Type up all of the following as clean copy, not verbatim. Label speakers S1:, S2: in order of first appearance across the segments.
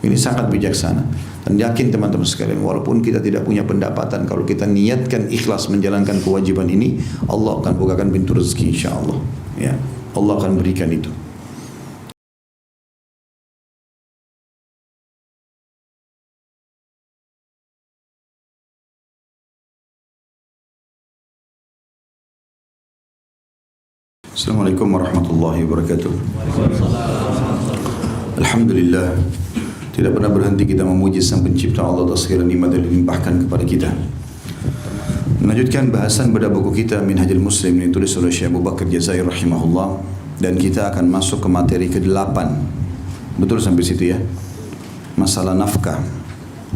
S1: Ini sangat bijaksana. Dan yakin teman-teman sekalian, walaupun kita tidak punya pendapatan, kalau kita niatkan ikhlas menjalankan kewajiban ini, Allah akan bukakan pintu rezeki insyaAllah. Ya, Allah akan berikan itu. Assalamualaikum warahmatullahi wabarakatuh. Alhamdulillah, tidak pernah berhenti kita memuji Sang Pencipta Allah atas segala nikmat yang dilimpahkan kepada kita. Melanjutkan bahasan pada buku kita Minhajul Muslim yang ditulis oleh Syekh Abu Bakar Jazair rahimahullah, dan kita akan masuk ke materi ke-8. Betul sampai situ ya? Masalah nafkah.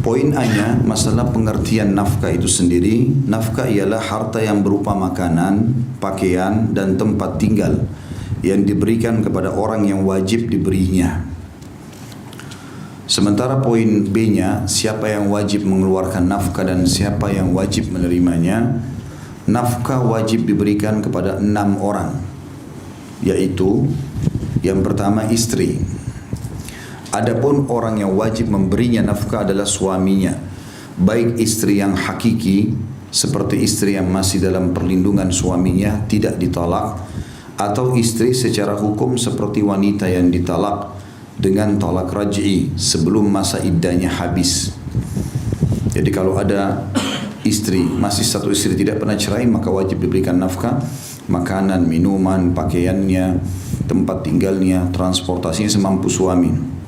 S1: Poin A-nya masalah pengertian nafkah itu sendiri. Nafkah ialah harta yang berupa makanan, pakaian, dan tempat tinggal yang diberikan kepada orang yang wajib diberinya. Sementara poin B-nya, siapa yang wajib mengeluarkan nafkah dan siapa yang wajib menerimanya. Nafkah wajib diberikan kepada 6 orang, yaitu yang pertama istri. Adapun orang yang wajib memberinya nafkah adalah suaminya, baik istri yang hakiki seperti istri yang masih dalam perlindungan suaminya tidak ditalak, atau istri secara hukum seperti wanita yang ditalak dengan talak raj'i sebelum masa iddahnya habis. Jadi kalau ada istri, masih satu istri tidak pernah cerai, maka wajib diberikan nafkah, makanan, minuman, pakaiannya, tempat tinggalnya, transportasinya semampu suami.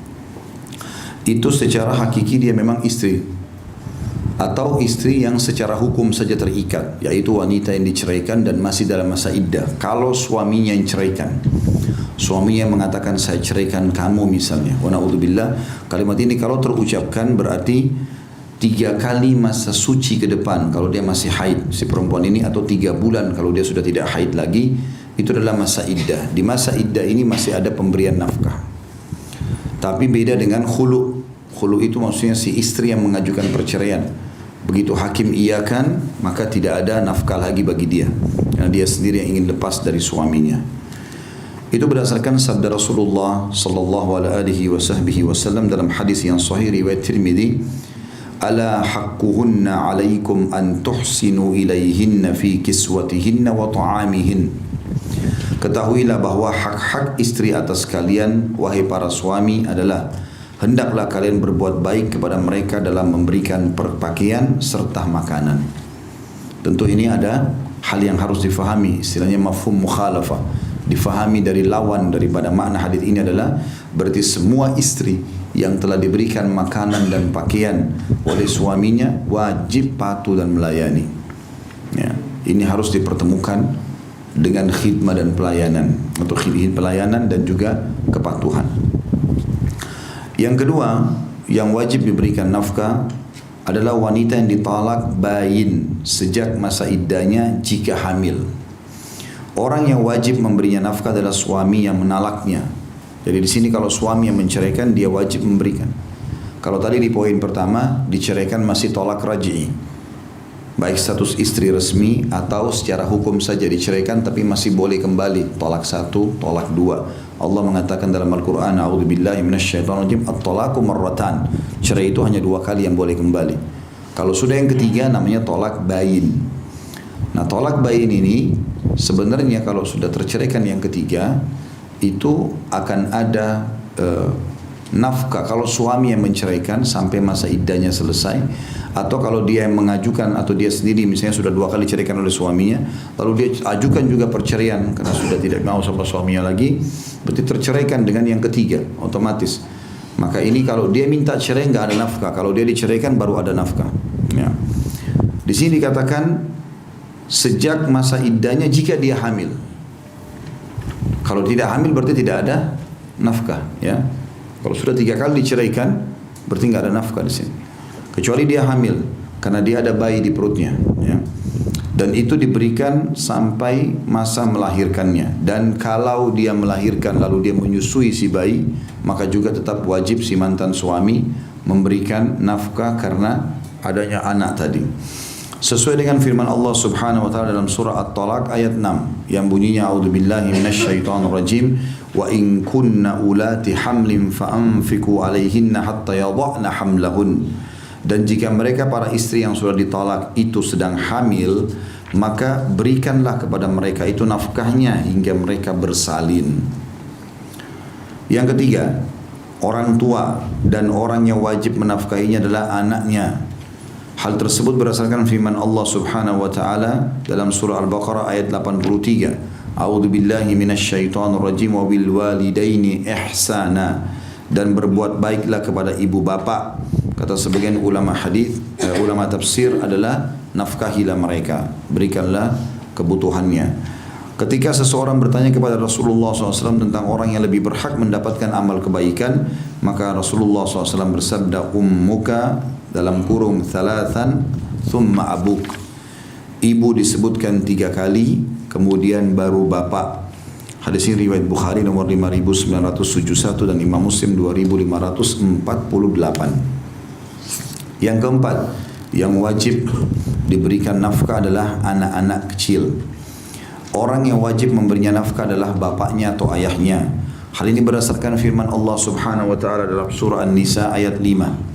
S1: Itu secara hakiki dia memang istri. Atau istri yang secara hukum saja terikat, yaitu wanita yang diceraikan dan masih dalam masa iddah. Kalau suaminya yang ceraikan, suaminya mengatakan saya ceraikan kamu misalnya, wa na'udzubillah, kalimat ini kalau terucapkan berarti 3 kali masa suci ke depan kalau dia masih haid si perempuan ini, atau 3 bulan kalau dia sudah tidak haid lagi, itu adalah masa iddah. Di masa iddah ini masih ada pemberian nafkah. Tapi beda dengan khulu. Khulu itu maksudnya si istri yang mengajukan perceraian. Begitu hakim iakan, maka tidak ada nafkah lagi bagi dia, karena dia sendiri yang ingin lepas dari suaminya. Itu berdasarkan sabda Rasulullah sallallahu alaihi wasallam dalam hadis yang sahih riwayat Tirmidzi, ala haqquhunna alaikum an tuhsinu ilaihinna fi kiswatihinna wa ta'amihin. Ketahuilah bahwa hak-hak istri atas kalian, wahai para suami, adalah hendaklah kalian berbuat baik kepada mereka dalam memberikan pakaian serta makanan. Tentu ini ada hal yang harus difahami, istilahnya mafhum mukhalafah. Difahami dari lawan daripada makna hadis ini adalah berarti semua istri yang telah diberikan makanan dan pakaian oleh suaminya wajib patuh dan melayani. Ya, ini harus dipertemukan dengan khidmah dan pelayanan, atau pelayanan dan juga kepatuhan. Yang kedua, yang wajib diberikan nafkah adalah wanita yang ditalak bayin sejak masa iddahnya jika hamil. Orang yang wajib memberinya nafkah adalah suami yang menalaknya. Jadi di sini kalau suami yang menceraikan, dia wajib memberikan. Kalau tadi di poin pertama diceraikan masih tolak raj'i, baik status istri resmi atau secara hukum saja diceraikan tapi masih boleh kembali, tolak 1, tolak 2. Allah mengatakan dalam Al-Quran, a'udzubillahi minasyaitonirrajim, at-talaqu marratan. Cerai itu hanya 2 kali yang boleh kembali. Kalau sudah yang ketiga namanya tolak bayin. Nah, tolak bayin ini sebenarnya kalau sudah terceraikan yang ketiga itu akan ada nafkah kalau suami yang menceraikan sampai masa iddahnya selesai, atau kalau dia yang mengajukan atau dia sendiri misalnya sudah 2 kali ceraikan oleh suaminya, lalu dia ajukan juga perceraian karena sudah tidak mau sama suaminya lagi, berarti terceraikan dengan yang ketiga otomatis. Maka ini kalau dia minta cerai nggak ada nafkah, kalau dia diceraikan baru ada nafkah. Ya. Di sini dikatakan sejak masa iddahnya jika dia hamil. Kalau tidak hamil berarti tidak ada nafkah. Ya. Kalau sudah 3 kali diceraikan berarti nggak ada nafkah di sini. Kecuali dia hamil karena dia ada bayi di perutnya, ya. Dan itu diberikan sampai masa melahirkannya. Dan kalau dia melahirkan lalu dia menyusui si bayi, maka juga tetap wajib si mantan suami memberikan nafkah karena adanya anak tadi. Sesuai dengan firman Allah Subhanahu wa taala dalam surah At-Talaq ayat 6 yang bunyinya a'udzubillahi minasyaitonirrajim wa in kunna ulati hamlin fa'anfiqu 'alaihinna hatta yadha'na hamlahun. Dan jika mereka para istri yang sudah ditalak itu sedang hamil, maka berikanlah kepada mereka itu nafkahnya hingga mereka bersalin. Yang ketiga, orang tua dan orang yang wajib menafkahinya adalah anaknya. Hal tersebut berdasarkan firman Allah Subhanahu wa taala dalam surah Al-Baqarah ayat 83. A'udzu billahi minasyaitonir rajim wa bil walidaini ihsana. Dan berbuat baiklah kepada ibu bapa. Kata sebagian ulama hadis, ulama tafsir adalah nafkahilah mereka, berikanlah kebutuhannya. Ketika seseorang bertanya kepada Rasulullah SAW tentang orang yang lebih berhak mendapatkan amal kebaikan, maka Rasulullah SAW bersabda, ummuka dalam kurung thalathan thumma abuk. Ibu disebutkan 3 kali, kemudian baru bapak. Hadis ini riwayat Bukhari nomor 5971 dan Imam Muslim 2548. Yang keempat, yang wajib diberikan nafkah adalah anak-anak kecil. Orang yang wajib memberinya nafkah adalah bapaknya atau ayahnya. Hal ini berdasarkan firman Allah Subhanahu wa taala dalam surah An-Nisa ayat 5.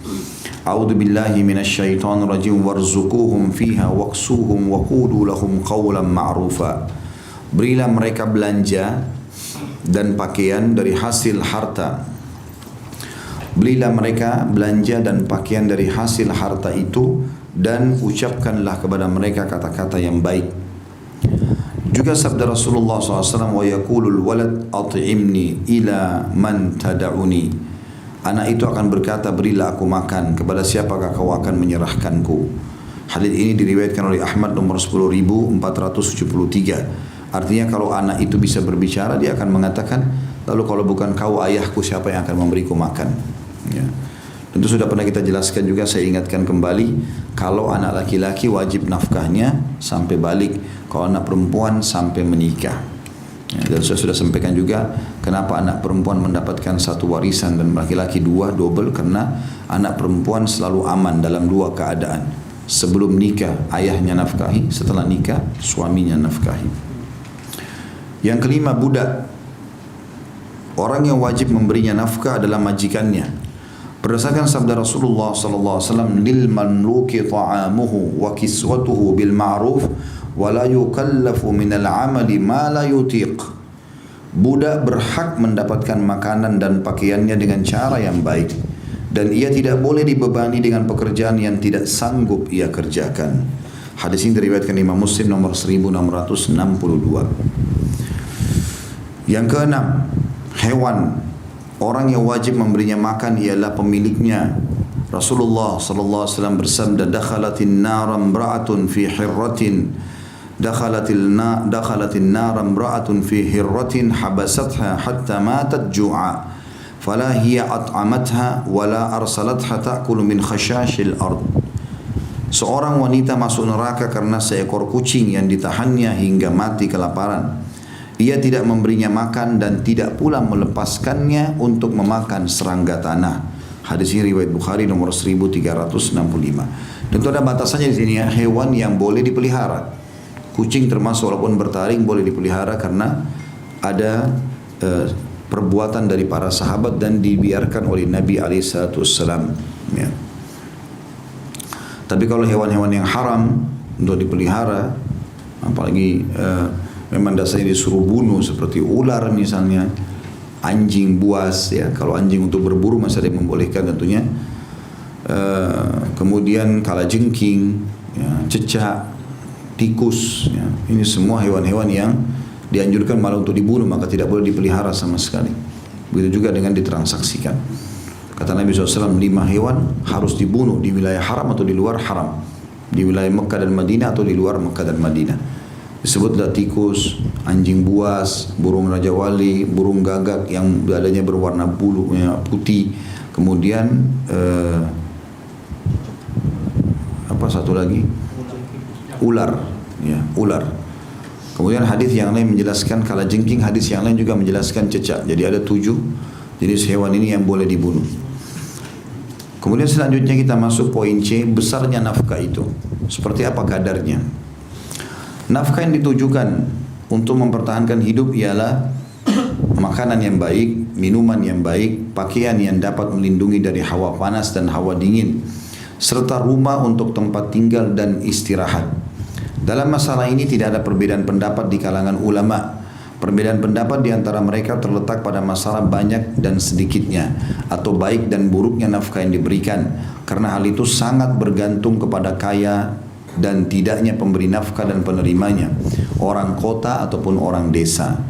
S1: A'udzu billahi minasyaitonir rajim warzuquhum fiha waqsuhum wa qulu lahum qawlan ma'rufa. Berilah mereka belanja dan pakaian dari hasil harta. Belilah mereka belanja dan pakaian dari hasil harta itu dan ucapkanlah kepada mereka kata-kata yang baik. Juga sabda Rasulullah SAW, wa yaqulul walad at'imni ila man tada'uni. Anak itu akan berkata, berilah aku makan, kepada siapakah kau akan menyerahkanku. Hadis ini diriwayatkan oleh Ahmad nomor 10.473. Artinya kalau anak itu bisa berbicara, dia akan mengatakan, lalu kalau bukan kau ayahku, siapa yang akan memberiku makan? Ya. Tentu sudah pernah kita jelaskan juga, saya ingatkan kembali, kalau anak laki-laki wajib nafkahnya sampai balik, kalau anak perempuan sampai menikah. Ya, dan saya sudah sampaikan juga kenapa anak perempuan mendapatkan 1 warisan dan laki-laki 2 double, karena anak perempuan selalu aman dalam 2 keadaan. Sebelum nikah ayahnya nafkahi, setelah nikah suaminya nafkahi. Yang kelima, budak. Orang yang wajib memberinya nafkah adalah majikannya. Berdasarkan sabda Rasulullah sallallahu alaihi wasallam, lil mamluki ta'amuhu wa kiswatuhu bil ma'ruf wa la yukallafu minal 'amali ma la yutiq. Budak berhak mendapatkan makanan dan pakaiannya dengan cara yang baik, dan ia tidak boleh dibebani dengan pekerjaan yang tidak sanggup ia kerjakan. Hadis ini diriwayatkan Imam Muslim nomor 1662. Yang keenam, hewan. Orang yang wajib memberinya makan ialah pemiliknya. Rasulullah sallallahu alaihi wasallam bersabda, dakhalatin nar imra'atun fi hirratin dakhalatin nar imra'atun fi hirratin habasatha hatta matat ju'a fala hiya at'amatha wala arsalatha ta'kulu min khashashil ard. Seorang wanita masuk neraka karena seekor kucing yang ditahannya hingga mati kelaparan. Ia tidak memberinya makan dan tidak pula melepaskannya untuk memakan serangga tanah. Hadis ini riwayat Bukhari nomor 1365. Tentu ada batasannya di sini ya, hewan yang boleh dipelihara. Kucing termasuk walaupun bertaring boleh dipelihara karena ada perbuatan dari para sahabat dan dibiarkan oleh Nabi SAW. Ya. Tapi kalau hewan-hewan yang haram untuk dipelihara, apalagi memang dasarnya disuruh bunuh, seperti ular misalnya, anjing buas ya. Kalau anjing untuk berburu masih ada yang membolehkan tentunya. Kemudian kalajengking, ya, cecak, tikus, ya. Ini semua hewan-hewan yang dianjurkan malah untuk dibunuh, maka tidak boleh dipelihara sama sekali. Begitu juga dengan ditransaksikan. Kata Nabi SAW, 5 hewan harus dibunuh di wilayah haram atau di luar haram, di wilayah Mekah dan Madinah atau di luar Mekah dan Madinah. Disebutlah tikus, anjing buas, burung raja wali, burung gagak yang dadanya berwarna bulunya putih. Kemudian apa satu lagi? Ular, ya, ular. Kemudian hadis yang lain menjelaskan kalajengking, hadis yang lain juga menjelaskan cecak. Jadi ada 7 jenis hewan ini yang boleh dibunuh. Kemudian selanjutnya kita masuk poin C, besarnya nafkah itu. seperti apa kadarnya. Nafkah yang ditujukan untuk mempertahankan hidup ialah makanan yang baik, minuman yang baik, pakaian yang dapat melindungi dari hawa panas dan hawa dingin, serta rumah untuk tempat tinggal dan istirahat. Dalam masalah ini tidak ada perbedaan pendapat di kalangan ulama. Perbedaan pendapat di antara mereka terletak pada masalah banyak dan sedikitnya atau baik dan buruknya nafkah yang diberikan, karena hal itu sangat bergantung kepada kaya dan tidaknya pemberi nafkah dan penerimanya, orang kota ataupun orang desa.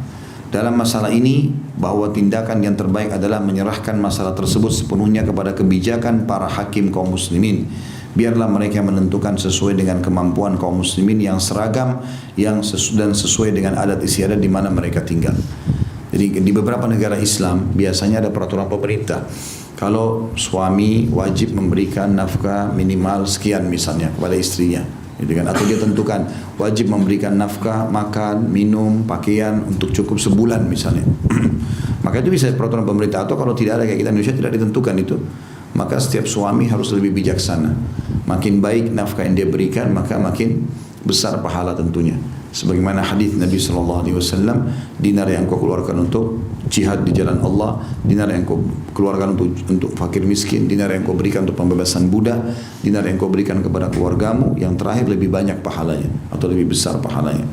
S1: Dalam masalah ini, bahwa tindakan yang terbaik adalah menyerahkan masalah tersebut sepenuhnya kepada kebijakan para hakim kaum muslimin. Biarlah mereka menentukan sesuai dengan kemampuan kaum muslimin yang seragam dan sesuai dengan adat istiadat di mana mereka tinggal. Jadi di beberapa negara Islam biasanya ada peraturan pemerintah. Kalau suami wajib memberikan nafkah minimal sekian misalnya kepada istrinya, gitu kan? Atau dia tentukan wajib memberikan nafkah, makan, minum, pakaian untuk cukup sebulan misalnya. Maka itu bisa peraturan pemerintah, atau kalau tidak ada kayak kita Indonesia tidak ditentukan itu, maka setiap suami harus lebih bijaksana. Makin baik nafkah yang dia berikan, maka makin besar pahala tentunya. Sebagaimana hadis Nabi SAW, dinar yang kau keluarkan untuk jihad di jalan Allah, dinar yang kau keluarkan untuk fakir miskin, dinar yang kau berikan untuk pembebasan budak, dinar yang kau berikan kepada keluargamu, yang terakhir lebih banyak pahalanya atau lebih besar pahalanya.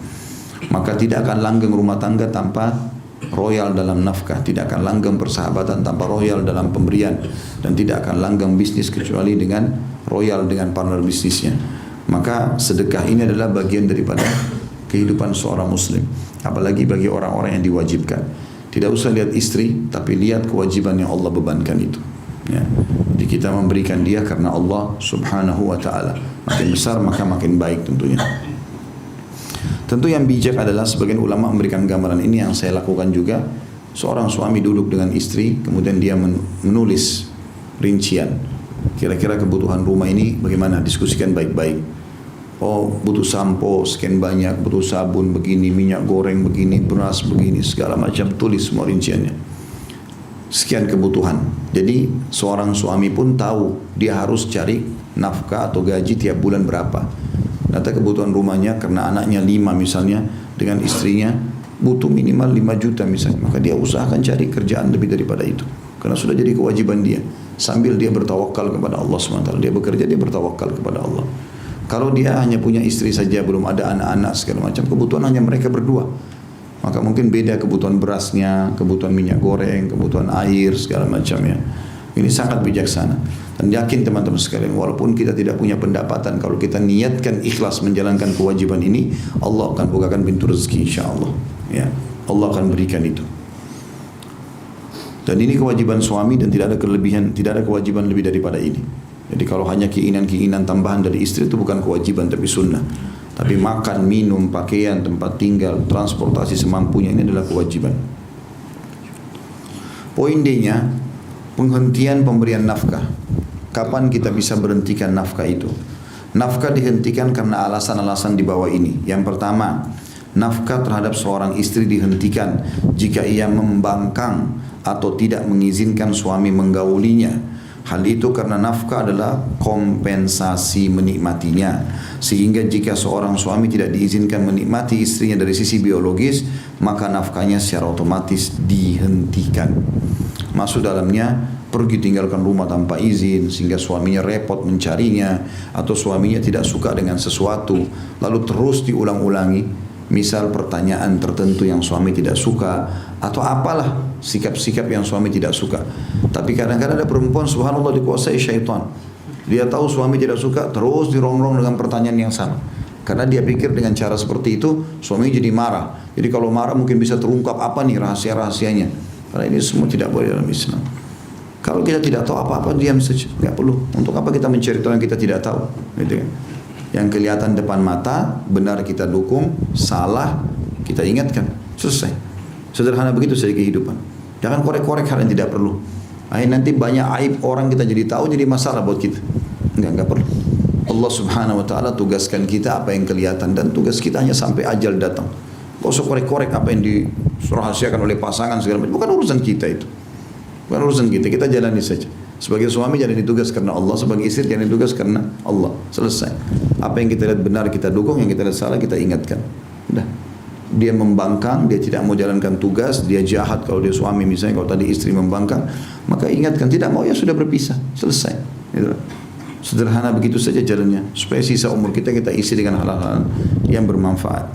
S1: Maka tidak akan langgeng rumah tangga tanpa royal dalam nafkah, tidak akan langgeng persahabatan tanpa royal dalam pemberian, dan tidak akan langgeng bisnis kecuali dengan royal dengan partner bisnisnya. Maka sedekah ini adalah bagian daripada kehidupan seorang muslim, apalagi bagi orang-orang yang diwajibkan. Tidak usah lihat istri, tapi lihat kewajiban yang Allah bebankan itu, ya. Jadi kita memberikan dia karena Allah subhanahu wa ta'ala. Makin besar maka makin baik tentunya. Tentu yang bijak adalah sebagian ulama memberikan gambaran ini yang saya lakukan juga. Seorang suami duduk dengan istri, kemudian dia menulis rincian. Kira-kira kebutuhan rumah ini bagaimana? Diskusikan baik-baik. Oh, butuh sampo sekian banyak, butuh sabun begini, minyak goreng begini, beras begini, segala macam, tulis semua rinciannya. Sekian kebutuhan. Jadi seorang suami pun tahu dia harus cari nafkah atau gaji tiap bulan berapa. Data kebutuhan rumahnya karena anaknya 5 misalnya, dengan istrinya butuh minimal 5 juta misalnya, maka dia usahakan cari kerjaan lebih daripada itu, karena sudah jadi kewajiban dia. Sambil dia bertawakal kepada Allah SWT, dia bekerja, dia bertawakal kepada Allah. Kalau dia hanya punya istri saja, belum ada anak-anak segala macam, kebutuhan hanya mereka berdua, maka mungkin beda kebutuhan berasnya, kebutuhan minyak goreng, kebutuhan air segala macamnya. Ini sangat bijaksana. Dan yakin teman-teman sekalian, walaupun kita tidak punya pendapatan, kalau kita niatkan ikhlas menjalankan kewajiban ini, Allah akan bukakan pintu rezeki insyaAllah, ya. Allah akan berikan itu. Dan ini kewajiban suami, dan tidak ada kelebihan, tidak ada kewajiban lebih daripada ini. Jadi kalau hanya keinginan-keinginan tambahan dari istri itu bukan kewajiban tapi sunnah. Tapi makan, minum, pakaian, tempat tinggal, transportasi semampunya, ini adalah kewajiban. Poin D-nya, penghentian pemberian nafkah. Kapan kita bisa berhentikan nafkah itu? Nafkah dihentikan karena alasan-alasan di bawah ini. Yang pertama, nafkah terhadap seorang istri dihentikan jika ia membangkang atau tidak mengizinkan suami menggaulinya. Hal itu karena nafkah adalah kompensasi menikmatinya. Sehingga jika seorang suami tidak diizinkan menikmati istrinya dari sisi biologis, maka nafkahnya secara otomatis dihentikan. Masuk dalamnya pergi tinggalkan rumah tanpa izin sehingga suaminya repot mencarinya, atau suaminya tidak suka dengan sesuatu lalu terus diulang-ulangi. Misal pertanyaan tertentu yang suami tidak suka, atau apalah sikap-sikap yang suami tidak suka. Tapi kadang-kadang ada perempuan subhanallah dikuasai syaitan. Dia tahu suami tidak suka, terus dirongrong dengan pertanyaan yang sama. Karena dia pikir dengan cara seperti itu suami jadi marah. Jadi kalau marah mungkin bisa terungkap apa nih rahasia-rahasianya. Karena ini semua tidak boleh dalam Islam. Kalau kita tidak tahu apa-apa, diam saja, nggak perlu. Untuk apa kita mencari tahu yang kita tidak tahu, gitu kan? Yang kelihatan depan mata, benar kita dukung, salah kita ingatkan, selesai. Sederhana begitu saja kehidupan. Jangan korek-korek hal yang tidak perlu. Nanti banyak aib orang kita jadi tahu, jadi masalah buat kita. Enggak perlu. Allah subhanahu wa ta'ala tugaskan kita apa yang kelihatan, dan tugas kita hanya sampai ajal datang. Gak usah korek-korek apa yang dirahasiakan oleh pasangan segala macam. Bukan urusan kita itu. Bukan urusan kita jalani saja. Sebagai suami jangan ditugas karena Allah, sebagai istri jangan ditugas karena Allah. Selesai. Apa yang kita lihat benar kita dukung, yang kita lihat salah kita ingatkan. Udah. Dia membangkang, dia tidak mau jalankan tugas, dia jahat kalau dia suami misalnya, kalau tadi istri membangkang, maka ingatkan, tidak mau ya sudah berpisah, selesai. Gitu. Sederhana begitu saja jalannya, supaya sisa umur kita isi dengan hal-hal yang bermanfaat.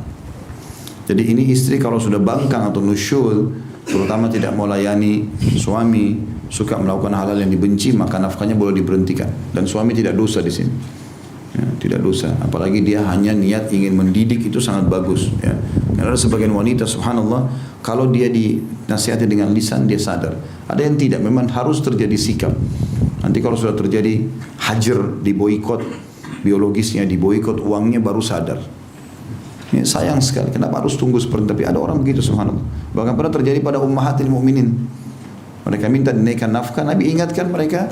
S1: Jadi ini istri kalau sudah bangkang atau nusyul, terutama tidak mau layani suami, suka melakukan hal-hal yang dibenci, maka nafkahnya boleh diberhentikan. Dan suami tidak dosa di sini. Ya, tidak dosa. Apalagi dia hanya niat ingin mendidik, itu sangat bagus. Ya. Karena ada sebagian wanita, subhanallah, kalau dia dinasihati dengan lisan dia sadar. Ada yang tidak, memang harus terjadi sikap. Nanti kalau sudah terjadi hajar, diboikot biologisnya, diboikot uangnya, baru sadar. Ini sayang sekali. Kenapa harus tunggu seperti itu? Tapi ada orang begitu, subhanallah. Bahkan pernah terjadi pada ummahatil mu'minin. Mereka minta dinaikkan nafkah, Nabi ingatkan mereka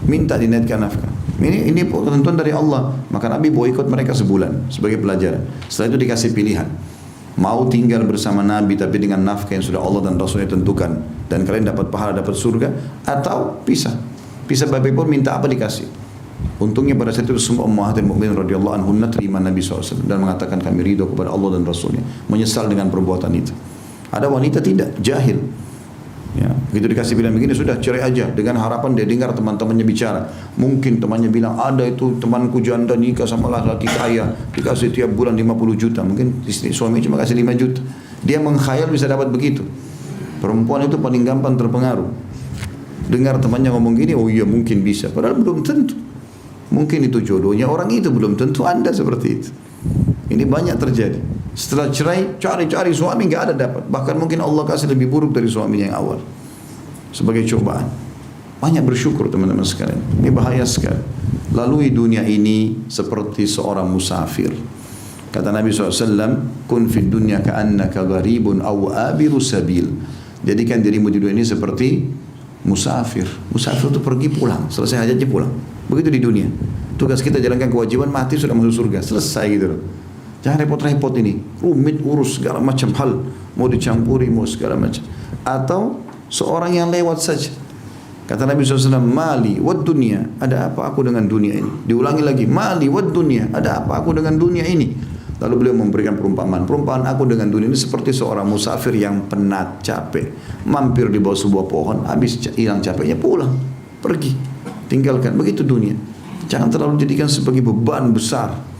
S1: minta dinaikkan nafkah. Ini ketentuan dari Allah. Maka Nabi boikot mereka sebulan sebagai pelajaran. Setelah itu dikasih pilihan. Mau tinggal bersama Nabi tapi dengan nafkah yang sudah Allah dan Rasulnya tentukan, dan kalian dapat pahala, dapat surga, atau pisah. Pisah baik pun minta apa dikasih. Untungnya pada saat itu semua ummahatil mu'minin radhiyallahu anhunna terima Nabi SAW dan mengatakan kami ridho kepada Allah dan Rasulnya, menyesal dengan perbuatan itu. Ada wanita tidak, jahil. Ya, begitu dikasih pilihan begini, sudah cerai aja, dengan harapan dia dengar teman-temannya bicara. Mungkin temannya bilang, ada itu temanku janda nikah sama laki kaya, dikasih tiap bulan 50 juta. Mungkin istri suami cuma kasih 5 juta. Dia mengkhayal bisa dapat begitu. Perempuan itu paling gampang terpengaruh. Dengar temannya ngomong gini, oh iya mungkin bisa, padahal belum tentu. Mungkin itu jodohnya orang itu, belum tentu Anda seperti itu. Ini banyak terjadi. Setelah cerai, cari-cari suami nggak ada dapat. Bahkan mungkin Allah kasih lebih buruk dari suaminya yang awal. Sebagai cobaan. Banyak bersyukur teman-teman sekalian. Ini bahaya sekali. Lalui dunia ini seperti seorang musafir. Kata Nabi SAW, kun fid dunya ka'annaka gharibun aw abiru sabil. Jadikan dirimu di dunia ini seperti musafir. Musafir itu pergi pulang, selesai hajatnya pulang. Begitu di dunia. Tugas kita jalankan kewajiban, mati sudah masuk surga. Selesai gitu loh. Jangan repot-repot ini, rumit urus segala macam hal, mau dicampuri, mau segala macam. Atau seorang yang lewat saja. Kata Nabi SAW, mali wad dunia, ada apa aku dengan dunia ini? Diulangi lagi, mali wad dunia, ada apa aku dengan dunia ini? Lalu beliau memberikan perumpamaan aku dengan dunia ini seperti seorang musafir yang penat, capek, mampir di bawah sebuah pohon, habis hilang capeknya pulang, pergi, tinggalkan. Begitu dunia. Jangan terlalu jadikan sebagai beban besar.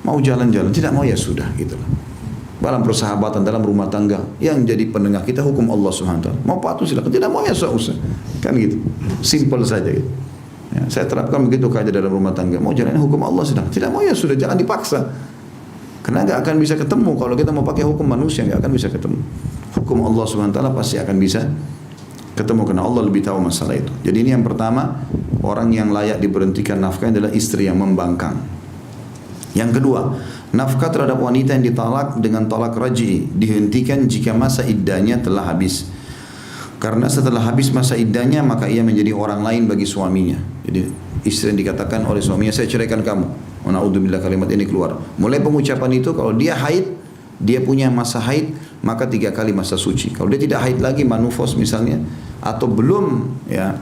S1: Mau jalan-jalan, tidak mau ya sudah gitu. Dalam persahabatan, dalam rumah tangga, yang jadi penengah kita hukum Allah SWT. Mau patuh silakan, tidak mau ya usah. Kan gitu. Simple saja gitu. Ya, saya terapkan begitu kaedah dalam rumah tangga. Mau jalan hukum Allah sedang. Tidak mau ya sudah, jangan dipaksa. Karena nggak akan bisa ketemu kalau kita mau pakai hukum manusia, nggak akan bisa ketemu. Hukum Allah SWT pasti akan bisa ketemu karena Allah lebih tahu masalah itu. Jadi ini yang pertama, orang yang layak diberhentikan nafkah adalah istri yang membangkang. Yang kedua, nafkah terhadap wanita yang ditalak dengan talak raj'i dihentikan jika masa iddahnya telah habis. Karena setelah habis masa iddahnya maka ia menjadi orang lain bagi suaminya. Jadi istri yang dikatakan oleh suaminya, saya ceraikan kamu. Naudzubillah, kalimat ini keluar. Mulai pengucapan itu, kalau dia haid, dia punya masa haid, maka 3 kali masa suci. Kalau dia tidak haid lagi, manufos misalnya, atau belum ya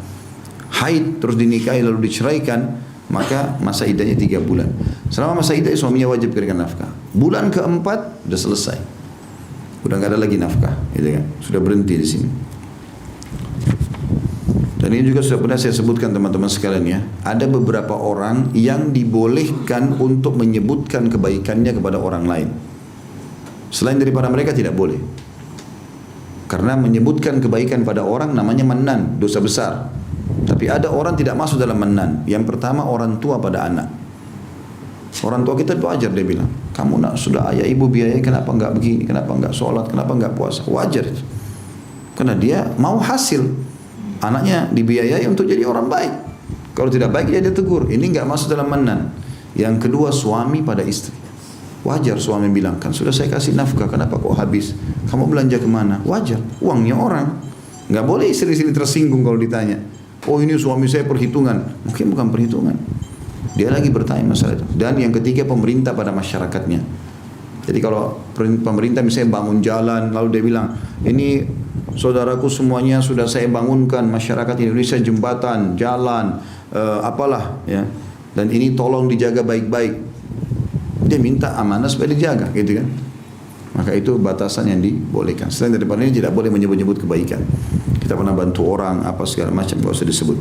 S1: haid terus dinikahi lalu diceraikan, maka masa iddahnya 3 bulan. Selama masa iddah suaminya wajib berikan nafkah. Bulan keempat sudah selesai, udah nggak ada lagi nafkah, gitu kan? Sudah berhenti di sini. Dan ini juga sudah pernah saya sebutkan teman-teman sekalian ya. Ada beberapa orang yang dibolehkan untuk menyebutkan kebaikannya kepada orang lain. Selain daripada mereka tidak boleh. Karena menyebutkan kebaikan pada orang namanya mannan, dosa besar. Tapi ada orang tidak masuk dalam mannan. Yang pertama orang tua pada anak. Orang tua kita itu wajar, dia bilang, kamu nak sudah ayah ibu biayai, kenapa enggak begini, kenapa enggak sholat, kenapa enggak puasa. Wajar itu. Karena dia mau hasil. Anaknya dibiayai untuk jadi orang baik. Kalau tidak baik dia tegur. Ini enggak masuk dalam mannan. Yang kedua suami pada istri. Wajar suami bilang, kan sudah saya kasih nafkah, kenapa kok habis? Kamu belanja kemana? Wajar, uangnya orang. Enggak boleh istri-istri tersinggung kalau ditanya. Oh ini suami saya perhitungan. Mungkin bukan perhitungan. Dia lagi bertanya masalah itu. Dan yang ketiga pemerintah pada masyarakatnya. Jadi kalau pemerintah misalnya bangun jalan, lalu dia bilang, ini saudaraku semuanya sudah saya bangunkan, masyarakat Indonesia jembatan, jalan, apalah ya. Dan ini tolong dijaga baik-baik. Dia minta amanah supaya dijaga, gitu kan? Maka itu batasan yang dibolehkan. Selain daripada ini tidak boleh menyebut-nyebut kebaikan. Kita pernah bantu orang, apa segala macam, tidak usah disebut.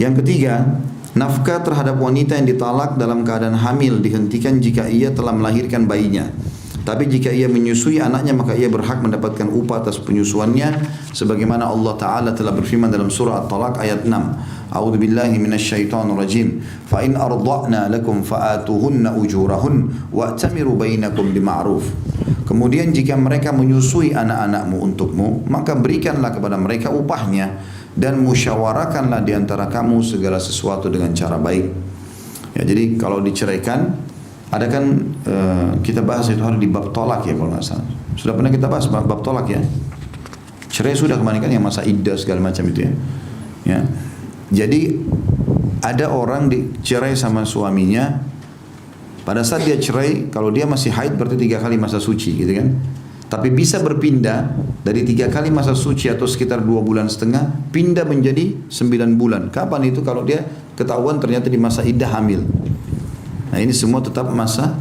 S1: Yang ketiga, nafkah terhadap wanita yang ditalak dalam keadaan hamil dihentikan jika ia telah melahirkan bayinya. Tapi jika ia menyusui anaknya, maka ia berhak mendapatkan upah atas penyusuannya, sebagaimana Allah Ta'ala telah berfirman dalam surah At-Talaq ayat 6. A'udzu billahi minasyaitonir rajim. Fa in arda'na lakum fa'atuhunna ujurahun wa'tamiru bainakum bima'ruf. Kemudian jika mereka menyusui anak-anakmu untukmu, maka berikanlah kepada mereka upahnya dan musyawarahkanlah di antara kamu segala sesuatu dengan cara baik. Ya, jadi kalau diceraikan, ada kan kita bahas itu hari di bab tolak ya kalau nggak salah. Sudah pernah kita bahas bab tolak ya. Cerai sudah kemarin kan yang masa iddah segala macam itu ya. Ya. Jadi ada orang dicerai sama suaminya. Pada saat dia cerai, kalau dia masih haid berarti 3 kali masa suci gitu kan. Tapi bisa berpindah dari 3 kali masa suci atau sekitar 2,5 bulan, pindah menjadi 9 bulan. Kapan itu? Kalau dia ketahuan ternyata di masa iddah hamil. Nah ini semua tetap masa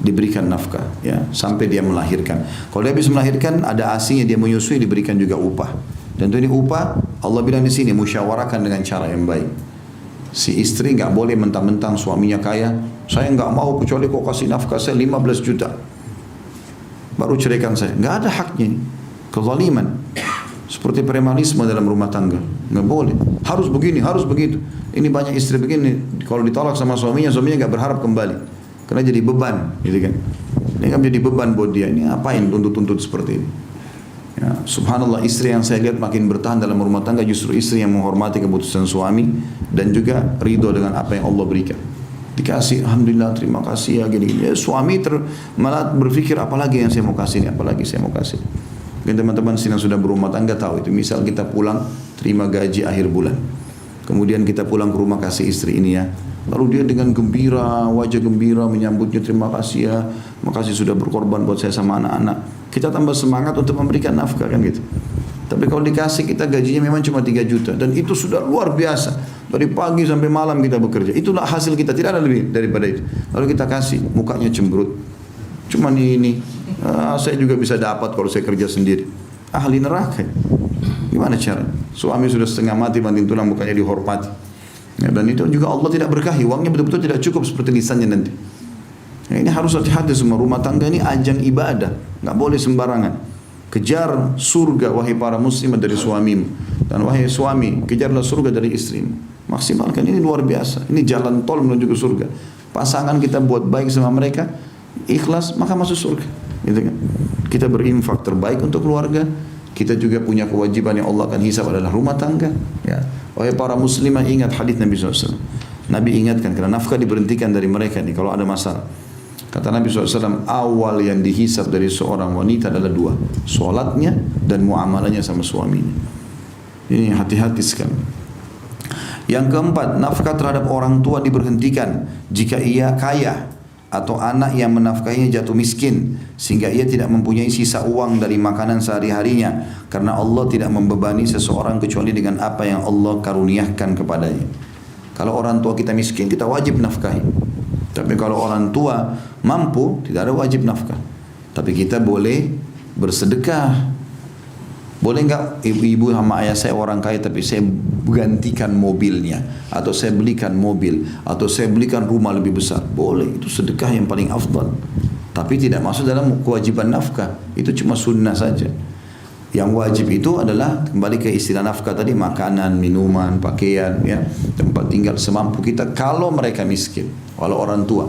S1: diberikan nafkah ya sampai dia melahirkan. Kalau dia bisa melahirkan, ada asinya dia menyusui, diberikan juga upah. Dan itu ini upah Allah bilang di sini musyawarahkan dengan cara yang baik. Si istri nggak boleh mentang-mentang suaminya kaya, saya nggak mau kecuali kau kasih nafkah saya 15 juta. Baru ceraikan saya. Nggak ada haknya ini. Kezaliman. Seperti premanisme dalam rumah tangga. Nggak boleh. Harus begini, harus begitu. Ini banyak istri begini. Kalau ditolak sama suaminya, suaminya nggak berharap kembali. Karena jadi beban, gitu kan. Ini kan jadi beban buat dia. Ini apain tuntut-tuntut seperti ini. Ya, subhanallah, istri yang saya lihat makin bertahan dalam rumah tangga justru istri yang menghormati keputusan suami dan juga ridho dengan apa yang Allah berikan. Dikasih, alhamdulillah, terima kasih ya gini-gini. Ya, suami malah berpikir apalagi yang saya mau kasih ini, apalagi saya mau kasih. Mungkin teman-teman sini yang sudah berumah tangga tahu itu. Misal kita pulang terima gaji akhir bulan, kemudian kita pulang ke rumah kasih istri ini ya. Lalu dia dengan gembira, wajah gembira menyambutnya, terima kasih ya, makasih sudah berkorban buat saya sama anak-anak. Kita tambah semangat untuk memberikan nafkah kan gitu. Tapi kalau dikasih kita gajinya memang cuma 3 juta dan itu sudah luar biasa. Dari pagi sampai malam kita bekerja. Itulah hasil kita, tidak ada lebih daripada itu. Lalu kita kasih, mukanya cemberut. Cuma ini, saya juga bisa dapat kalau saya kerja sendiri. Ahli neraka. Gimana cara? Suami sudah setengah mati banting tulang, mukanya dihormati. Ya, dan itu juga Allah tidak berkahi. Uangnya betul-betul tidak cukup seperti lisannya nanti. Ya, ini harus hati-hati semua. Rumah tangga ini ajang ibadah. Nggak boleh sembarangan. Kejar surga wahai para muslimat dari suamimu, dan wahai suami kejarlah surga dari istrimu. Maksimalkan, ini luar biasa. Ini jalan tol menuju ke surga. Pasangan kita buat baik sama mereka, ikhlas, maka masuk surga. Gitu kan? Kita berinfak terbaik untuk keluarga. Kita juga punya kewajiban yang Allah akan hisab adalah rumah tangga. Ya. Wahai para muslimah, ingat hadis Nabi SAW. Nabi ingatkan karena nafkah diberhentikan dari mereka nih kalau ada masalah. Kata Nabi SAW, awal yang dihisab dari seorang wanita adalah 2. Solatnya dan muamalahnya sama suaminya. Ini hati-hati sekali. Yang keempat, nafkah terhadap orang tua diberhentikan jika ia kaya atau anak yang menafkahinya jatuh miskin sehingga ia tidak mempunyai sisa uang dari makanan sehari-harinya, karena Allah tidak membebani seseorang kecuali dengan apa yang Allah karuniakan kepadanya. Kalau orang tua kita miskin, kita wajib nafkahi. Tapi kalau orang tua mampu, tidak ada wajib nafkah. Tapi kita boleh bersedekah. Boleh enggak ibu-ibu sama ayah saya orang kaya tapi saya gantikan mobilnya, atau saya belikan mobil, atau saya belikan rumah lebih besar? Boleh, itu sedekah yang paling afdal. Tapi tidak masuk dalam kewajiban nafkah. Itu cuma sunnah saja. Yang wajib itu adalah kembali ke istilah nafkah tadi, makanan, minuman, pakaian, ya, tempat tinggal semampu kita kalau mereka miskin. Walau orang tua.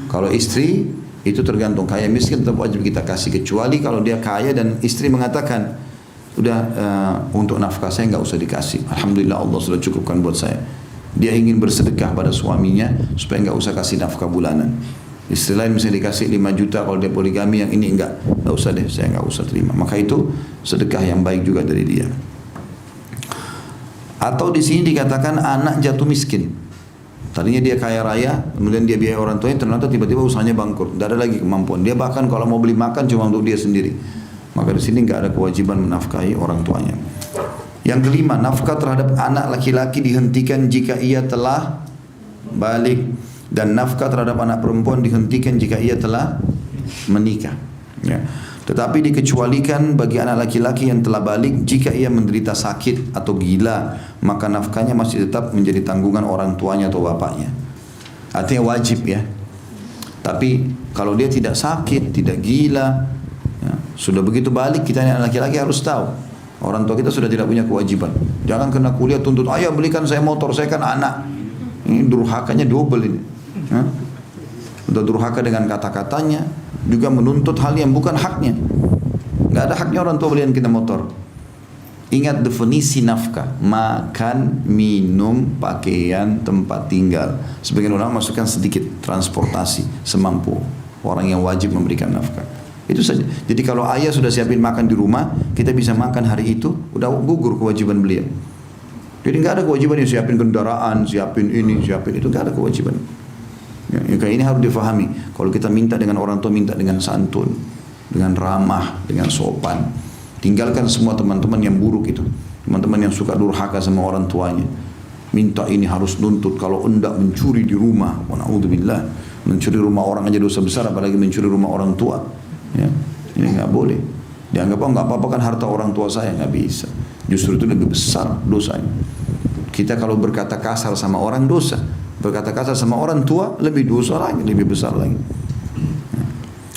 S1: Kalau istri itu tergantung kaya miskin tetap wajib kita kasih, kecuali kalau dia kaya dan istri mengatakan udah untuk nafkah saya nggak usah dikasih, alhamdulillah Allah sudah cukupkan buat saya. Dia ingin bersedekah pada suaminya supaya nggak usah kasih nafkah bulanan. Istri lain misalnya dikasih 5 juta, kalau dia poligami, yang ini enggak usah deh, saya enggak usah terima. Maka itu sedekah yang baik juga dari dia. Atau di sini dikatakan anak jatuh miskin. Tadinya dia kaya raya, kemudian dia biaya orang tuanya, ternyata tiba-tiba usahanya bangkrut, tidak ada lagi kemampuan. Dia bahkan kalau mau beli makan cuma untuk dia sendiri. Maka di sini nggak ada kewajiban menafkahi orang tuanya. Yang kelima, nafkah terhadap anak laki-laki dihentikan jika ia telah balik, dan nafkah terhadap anak perempuan dihentikan jika ia telah menikah. Ya. Tetapi dikecualikan bagi anak laki-laki yang telah balik jika ia menderita sakit atau gila, maka nafkahnya masih tetap menjadi tanggungan orang tuanya atau bapaknya. Artinya wajib ya. Tapi kalau dia tidak sakit, tidak gila, ya, sudah begitu balik, kita anak laki-laki harus tahu orang tua kita sudah tidak punya kewajiban. Jangan kena kuliah tuntut, ayah belikan saya motor, saya kan anak. Ini durhakanya double ini. Ya. Sudah durhaka dengan kata-katanya, juga menuntut hal yang bukan haknya. Nggak ada haknya orang tua belikan kita motor. Ingat definisi nafkah: makan, minum, pakaian, tempat tinggal. Sebagian ulama masukkan sedikit transportasi semampu orang yang wajib memberikan nafkah. Itu saja. Jadi kalau ayah sudah siapin makan di rumah, kita bisa makan hari itu, udah gugur kewajiban beliau. Jadi nggak ada kewajiban yang siapin kendaraan, siapin ini, siapin itu, nggak ada kewajiban. Ya, kayak ini harus difahami. Kalau kita minta dengan orang tua, minta dengan santun, dengan ramah, dengan sopan. Tinggalkan semua teman-teman yang buruk itu, teman-teman yang suka durhaka sama orang tuanya. Minta ini harus nuntut, kalau enggak mencuri di rumah. Wa na'udzubillah, mencuri rumah orang aja dosa besar, apalagi mencuri rumah orang tua. Ya, ini nggak boleh. Dianggap nggak apa-apa kan harta orang tua saya, nggak bisa. Justru itu lebih besar dosanya. Kita kalau berkata kasar sama orang dosa, berkata kasar sama orang tua lebih dosa lagi, lebih besar lagi.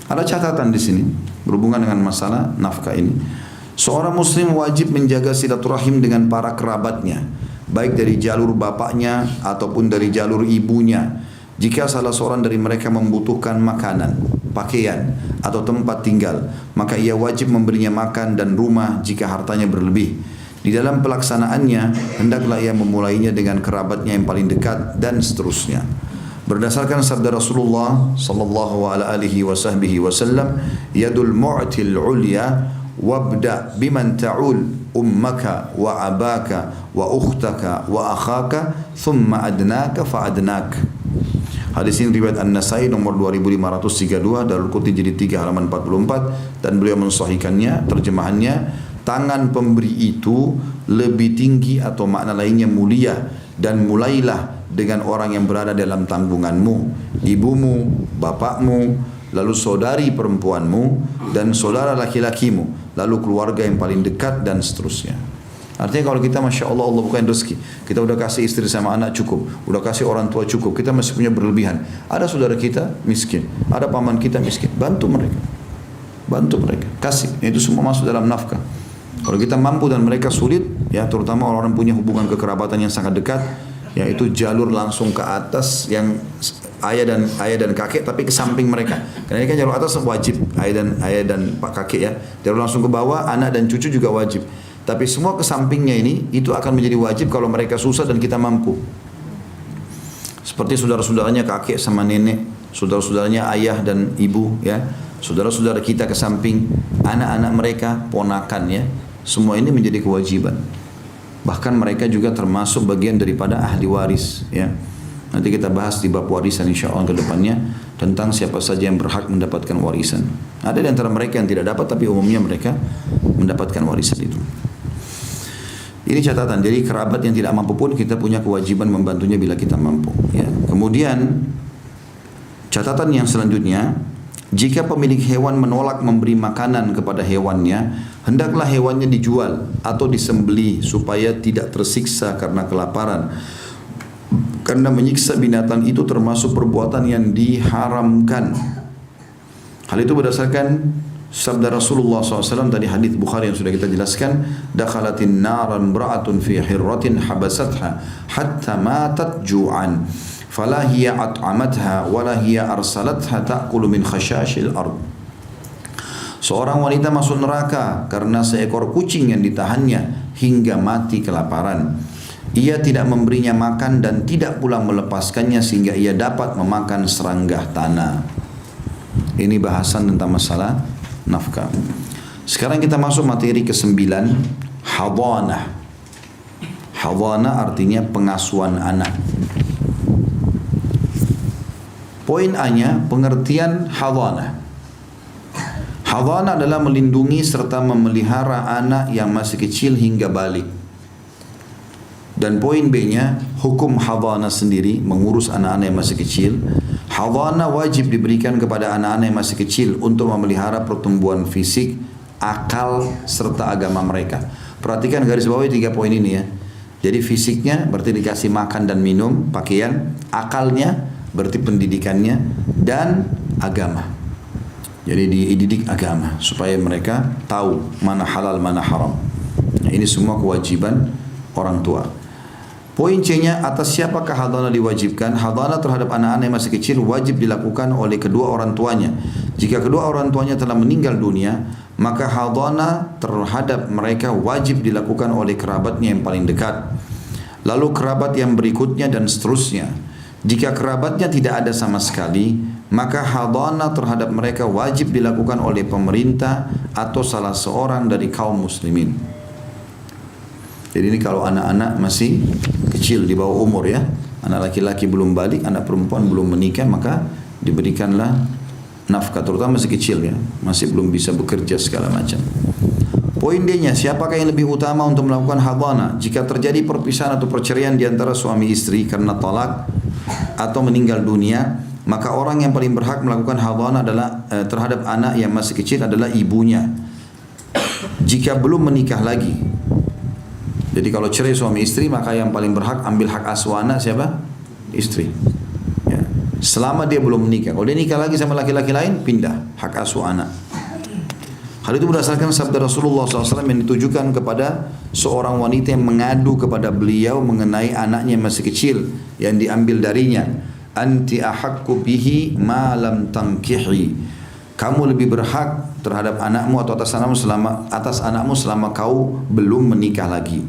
S1: Ada catatan di sini berhubungan dengan masalah nafkah ini. Seorang muslim wajib menjaga silaturahim dengan para kerabatnya, baik dari jalur bapaknya ataupun dari jalur ibunya. Jika salah seorang dari mereka membutuhkan makanan, pakaian, atau tempat tinggal, maka ia wajib memberinya makan dan rumah jika hartanya berlebih. Di dalam pelaksanaannya, hendaklah ia memulainya dengan kerabatnya yang paling dekat dan seterusnya. Berdasarkan sabda Rasulullah sallallahu alaihi wasallam, yadul mu'til ulya wabda biman ta'ul ummaka wa abaka wa ukhtaka wa akhaka thumma adnaka fa adnak. Hadis ini riwayat An-Nasai nomor 2532, Darul Qutni jilid 3 halaman 44, dan beliau mensahihkannya. Terjemahannya, tangan pemberi itu lebih tinggi atau makna lainnya mulia, dan mulailah dengan orang yang berada dalam tanggunganmu, ibumu, bapakmu, lalu saudari perempuanmu dan saudara laki-lakimu, lalu keluarga yang paling dekat dan seterusnya. Artinya kalau kita Masya Allah, Allah bukain rezeki, kita udah kasih istri sama anak cukup, udah kasih orang tua cukup, kita masih punya berlebihan. Ada saudara kita miskin, ada paman kita miskin, bantu mereka, kasih. Itu semua masuk dalam nafkah. Kalau kita mampu dan mereka sulit, ya terutama orang-orang punya hubungan kekerabatan yang sangat dekat, yaitu jalur langsung ke atas yang ayah dan kakek, tapi ke samping mereka. Karena ini kan jalur atas wajib ayah dan pak kakek ya. Jalur langsung ke bawah anak dan cucu juga wajib. Tapi semua ke sampingnya ini itu akan menjadi wajib kalau mereka susah dan kita mampu. Seperti saudara-saudaranya kakek sama nenek, saudara-saudaranya ayah dan ibu ya, saudara-saudara kita ke samping, anak-anak mereka, ponakan ya. Semua ini menjadi kewajiban. Bahkan mereka juga termasuk bagian daripada ahli waris ya. Nanti kita bahas di bab warisan insyaallah ke depannya tentang siapa saja yang berhak mendapatkan warisan. Ada di antara mereka yang tidak dapat, tapi umumnya mereka mendapatkan warisan itu. Ini catatan. Jadi kerabat yang tidak mampu pun kita punya kewajiban membantunya bila kita mampu ya. Kemudian catatan yang selanjutnya, jika pemilik hewan menolak memberi makanan kepada hewannya, hendaklah hewannya dijual atau disembelih supaya tidak tersiksa karena kelaparan. Karena menyiksa binatang itu termasuk perbuatan yang diharamkan. Hal itu berdasarkan sabda Rasulullah SAW tadi, hadis Bukhari yang sudah kita jelaskan, dakhalatin naran bra'atun fi hirratin habasatha hatta matat ju'an fala hiya at'amatha wala hiya arsalatha ta'kulu min khashashil ard. Seorang wanita masuk neraka karena seekor kucing yang ditahannya hingga mati kelaparan. Ia tidak memberinya makan dan tidak pula melepaskannya sehingga ia dapat memakan serangga tanah. Ini bahasan tentang masalah nafkah. Sekarang kita masuk materi ke-9, hadanah. Hadanah artinya pengasuhan anak. Poin A-nya pengertian hadanah. Hadana adalah melindungi serta memelihara anak yang masih kecil hingga balik. Dan poin B-nya, hukum hadana sendiri mengurus anak-anak yang masih kecil. Hadana wajib diberikan kepada anak-anak yang masih kecil untuk memelihara pertumbuhan fisik, akal, serta agama mereka. Perhatikan garis bawah 3 poin ini ya. Jadi fisiknya berarti dikasih makan dan minum, pakaian. Akalnya berarti pendidikannya, dan agama. Jadi dididik agama supaya mereka tahu mana halal mana haram. Nah, ini semua kewajiban orang tua. Poin C-nya, atas siapakah hadana diwajibkan? Hadana terhadap anak-anak yang masih kecil wajib dilakukan oleh kedua orang tuanya. Jika kedua orang tuanya telah meninggal dunia, maka hadana terhadap mereka wajib dilakukan oleh kerabatnya yang paling dekat, lalu kerabat yang berikutnya, dan seterusnya. Jika kerabatnya tidak ada sama sekali, maka hadana terhadap mereka wajib dilakukan oleh pemerintah atau salah seorang dari kaum muslimin. Jadi ini kalau anak-anak masih kecil di bawah umur ya, anak laki-laki belum balik, anak perempuan belum menikah, maka diberikanlah nafkah, terutama masih kecil ya, masih belum bisa bekerja segala macam. Poin D-nya, siapakah yang lebih utama untuk melakukan hadana? Jika terjadi perpisahan atau perceraian di antara suami istri karena talak atau meninggal dunia, maka orang yang paling berhak melakukan hadana adalah terhadap anak yang masih kecil adalah ibunya. Jika belum menikah lagi. Jadi kalau cerai suami istri, maka yang paling berhak ambil hak asuh anak siapa? Istri. Ya. Selama dia belum menikah. Kalau dia nikah lagi sama laki-laki lain, pindah hak asuh anak. Hal itu berdasarkan sabda Rasulullah SAW yang ditujukan kepada seorang wanita yang mengadu kepada beliau mengenai anaknya yang masih kecil yang diambil darinya. Anti ahaqqu bihi ma lam tankihi. Kamu lebih berhak terhadap anakmu atau atas anakmu selama kau belum menikah lagi.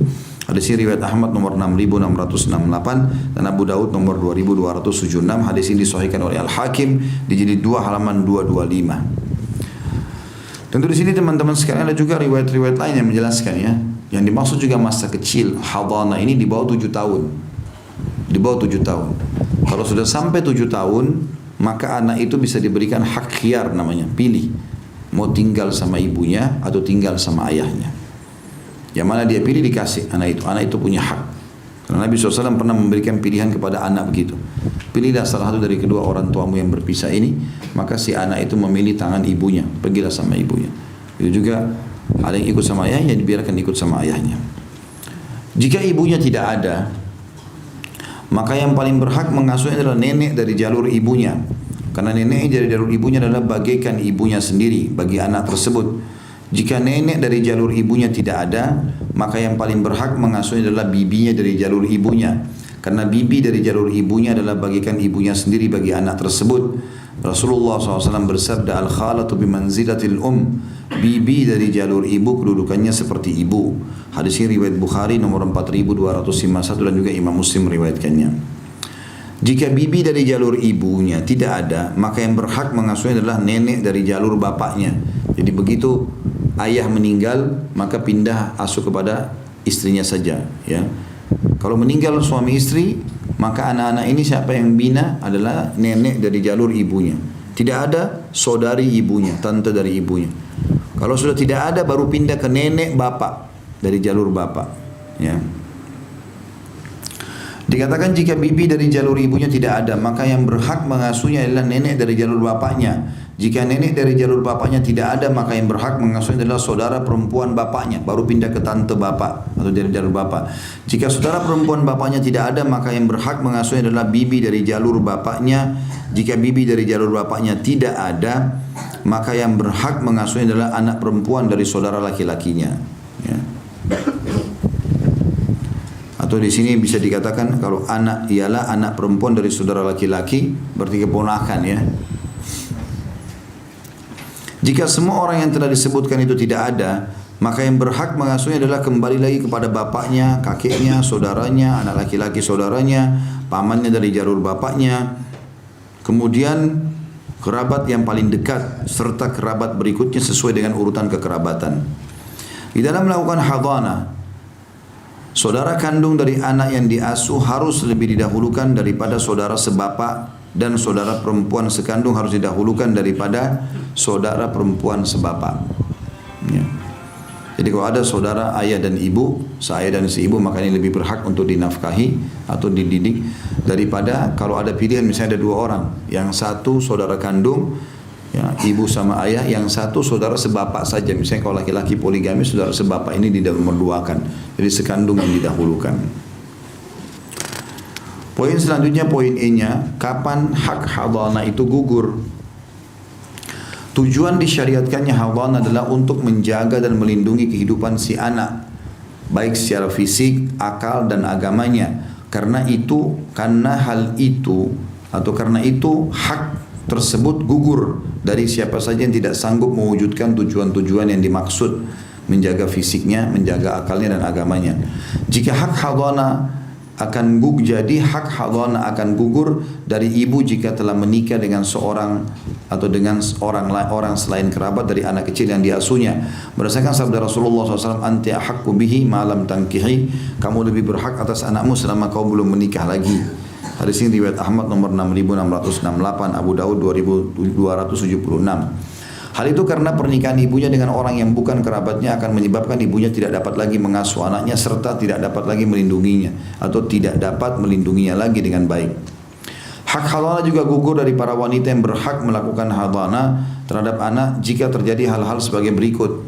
S1: Hadis ini riwayat Ahmad nomor 6668 dan Abu Daud nomor 2276. Hadis ini disahihkan oleh Al-Hakim di jilid 2 halaman 225. Tentu di sini teman-teman sekalian ada juga riwayat-riwayat lain yang menjelaskan ya. Yang dimaksud juga masa kecil hadana ini di bawah 7 tahun. Di bawah 7 tahun. Kalau sudah sampai 7 tahun, maka anak itu bisa diberikan hak khiyar namanya, pilih mau tinggal sama ibunya atau tinggal sama ayahnya. Yang mana dia pilih dikasih anak itu punya hak. Karena Nabi SAW pernah memberikan pilihan kepada anak begitu. Pilihlah salah satu dari kedua orang tuamu yang berpisah ini, maka si anak itu memilih tangan ibunya, pergilah sama ibunya. Itu juga ada yang ikut sama ayahnya, dibiarkan ikut sama ayahnya. Jika ibunya tidak ada, maka yang paling berhak mengasuhnya adalah nenek dari jalur ibunya. Karena nenek dari jalur ibunya adalah bagaikan ibunya sendiri bagi anak tersebut. Jika nenek dari jalur ibunya tidak ada, maka yang paling berhak mengasuhnya adalah bibinya dari jalur ibunya. Karena bibi dari jalur ibunya adalah bagaikan ibunya sendiri bagi anak tersebut. Rasulullah SAW bersabda, al-khalatu bimanzilatil Bibi dari jalur ibu kedudukannya seperti ibu. Hadis ini riwayat Bukhari nomor 4251 dan juga Imam Muslim meriwayatkannya. Jika bibi dari jalur ibunya tidak ada, maka yang berhak mengasuhnya adalah nenek dari jalur bapaknya. Jadi begitu ayah meninggal, maka pindah asuh kepada istrinya saja ya. Kalau meninggal suami istri, maka anak-anak ini siapa yang bina adalah nenek dari jalur ibunya. Tidak ada saudari ibunya, tante dari ibunya. Kalau sudah tidak ada, baru pindah ke nenek bapak dari jalur bapak. Ya. Dikatakan jika bibi dari jalur ibunya tidak ada, maka yang berhak mengasuhnya adalah nenek dari jalur bapaknya. Jika nenek dari jalur bapaknya tidak ada, maka yang berhak mengasuhnya adalah saudara perempuan bapaknya, baru pindah ke tante bapak atau dari jalur bapak. Jika saudara perempuan bapaknya tidak ada, maka yang berhak mengasuhnya adalah bibi dari jalur bapaknya. Jika bibi dari jalur bapaknya tidak ada, maka yang berhak mengasuhnya adalah anak perempuan dari saudara laki-lakinya. Ya. Atau di sini bisa dikatakan kalau anak ialah anak perempuan dari saudara laki-laki, berarti keponakan ya. Jika semua orang yang telah disebutkan itu tidak ada, maka yang berhak mengasuhnya adalah kembali lagi kepada bapaknya, kakeknya, saudaranya, anak laki-laki saudaranya, pamannya dari jalur bapaknya, kemudian kerabat yang paling dekat serta kerabat berikutnya sesuai dengan urutan kekerabatan. Di dalam melakukan hadana, saudara kandung dari anak yang diasuh harus lebih didahulukan daripada saudara sebapak dan saudara perempuan sekandung harus didahulukan daripada saudara perempuan sebapak. Ya. Jadi kalau ada saudara ayah dan ibu, seayah dan seibu, maka ini lebih berhak untuk dinafkahi atau dididik daripada kalau ada pilihan misalnya ada dua orang, yang satu saudara kandung, ya, ibu sama ayah, yang satu saudara sebapak saja. Misalnya kalau laki-laki poligami saudara sebapak ini dinomorduakan, jadi sekandung yang didahulukan. Poin selanjutnya, poin E-nya, kapan hak hadana itu gugur? Tujuan disyariatkannya hadana adalah untuk menjaga dan melindungi kehidupan si anak, baik secara fisik, akal dan agamanya. Karena hal itu atau karena itu hak tersebut gugur dari siapa saja yang tidak sanggup mewujudkan tujuan-tujuan yang dimaksud, menjaga fisiknya, menjaga akalnya dan agamanya. Jika hak hadana akan akan gugur dari ibu jika telah menikah dengan seorang atau dengan orang selain kerabat dari anak kecil yang diasuhnya. Berdasarkan sabda Rasulullah SAW, anti ahaqqu bihi ma lam tankihi, kamu lebih berhak atas anakmu selama kau belum menikah lagi. Hadis ini riwayat Ahmad nomor 6668, Abu Daud 2276. Hal itu karena pernikahan ibunya dengan orang yang bukan kerabatnya akan menyebabkan ibunya tidak dapat lagi mengasuh anaknya serta tidak dapat lagi melindunginya atau tidak dapat melindunginya lagi dengan baik. Hak hadana juga gugur dari para wanita yang berhak melakukan hadana terhadap anak jika terjadi hal-hal sebagai berikut.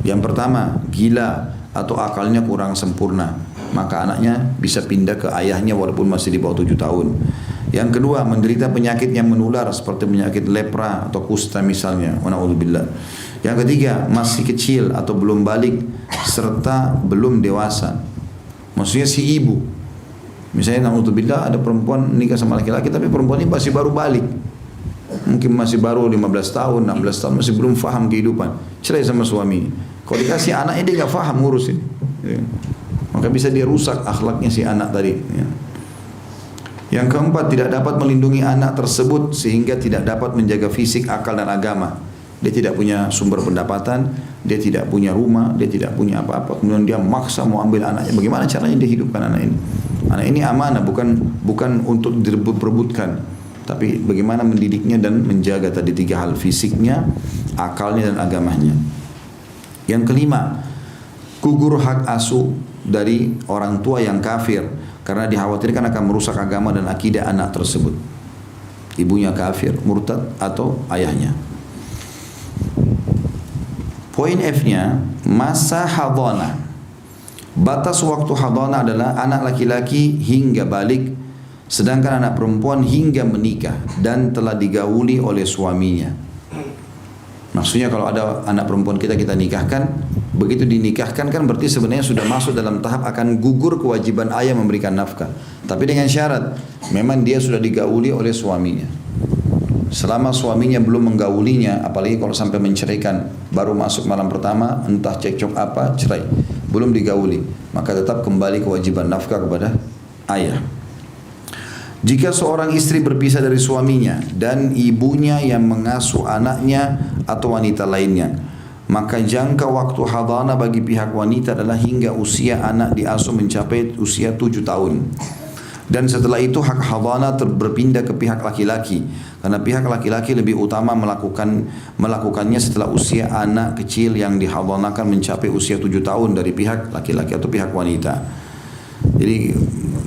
S1: Yang pertama, gila atau akalnya kurang sempurna, maka anaknya bisa pindah ke ayahnya walaupun masih di bawah 7 tahun. Yang kedua, menderita penyakit yang menular seperti penyakit lepra atau kusta misalnya, wa na'udzubillah. Yang ketiga, masih kecil atau belum balik serta belum dewasa. Maksudnya si ibu. Misalnya na'udzubillah ada perempuan nikah sama laki-laki tapi perempuan ini masih baru balik. Mungkin masih baru 15 tahun, 16 tahun, masih belum faham kehidupan. Cerai sama suami. Kalau dikasih anaknya dia nggak faham ngurusin. Ya. Maka bisa dia rusak akhlaknya si anak tadi. Ya. Yang keempat, tidak dapat melindungi anak tersebut sehingga tidak dapat menjaga fisik, akal dan agama. Dia tidak punya sumber pendapatan, dia tidak punya rumah, dia tidak punya apa-apa. Kemudian dia maksa mau ambil anaknya. Bagaimana caranya dia hidupkan anak ini? Anak ini amanah, bukan untuk diperebutkan, tapi bagaimana mendidiknya dan menjaga tadi 3 hal, fisiknya, akalnya dan agamanya. Yang kelima, gugur hak asuh dari orang tua yang kafir karena dikhawatirkan akan merusak agama dan akidah anak tersebut. Ibunya kafir, murtad atau ayahnya. Poin F-nya, masa hadana. Batas waktu hadana adalah anak laki-laki hingga balik, sedangkan anak perempuan hingga menikah dan telah digauli oleh suaminya. Maksudnya kalau ada anak perempuan kita nikahkan, begitu dinikahkan kan berarti sebenarnya sudah masuk dalam tahap akan gugur kewajiban ayah memberikan nafkah. Tapi dengan syarat, memang dia sudah digauli oleh suaminya. Selama suaminya belum menggaulinya, apalagi kalau sampai menceraikan, baru masuk malam pertama, entah cekcok apa, cerai, belum digauli, maka tetap kembali kewajiban nafkah kepada ayah. Jika seorang istri berpisah dari suaminya dan ibunya yang mengasuh anaknya atau wanita lainnya, maka jangka waktu hadana bagi pihak wanita adalah hingga usia anak diasuh mencapai usia 7 tahun. Dan setelah itu hak hadana berpindah ke pihak laki-laki, karena pihak laki-laki lebih utama melakukannya setelah usia anak kecil yang dihadanakan mencapai usia 7 tahun dari pihak laki-laki atau pihak wanita. Jadi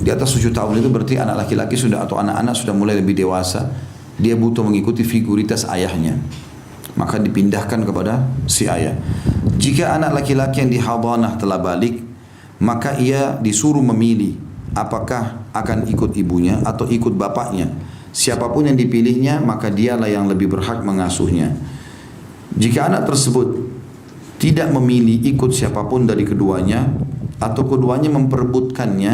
S1: di atas 7 tahun itu berarti anak laki-laki sudah atau anak-anak sudah mulai lebih dewasa. Dia butuh mengikuti figuritas ayahnya, maka dipindahkan kepada si ayah. Jika anak laki-laki yang dihadhanah telah balik, maka ia disuruh memilih apakah akan ikut ibunya atau ikut bapaknya. Siapapun yang dipilihnya, maka dialah yang lebih berhak mengasuhnya. Jika anak tersebut tidak memilih ikut siapapun dari keduanya atau keduanya memperebutkannya,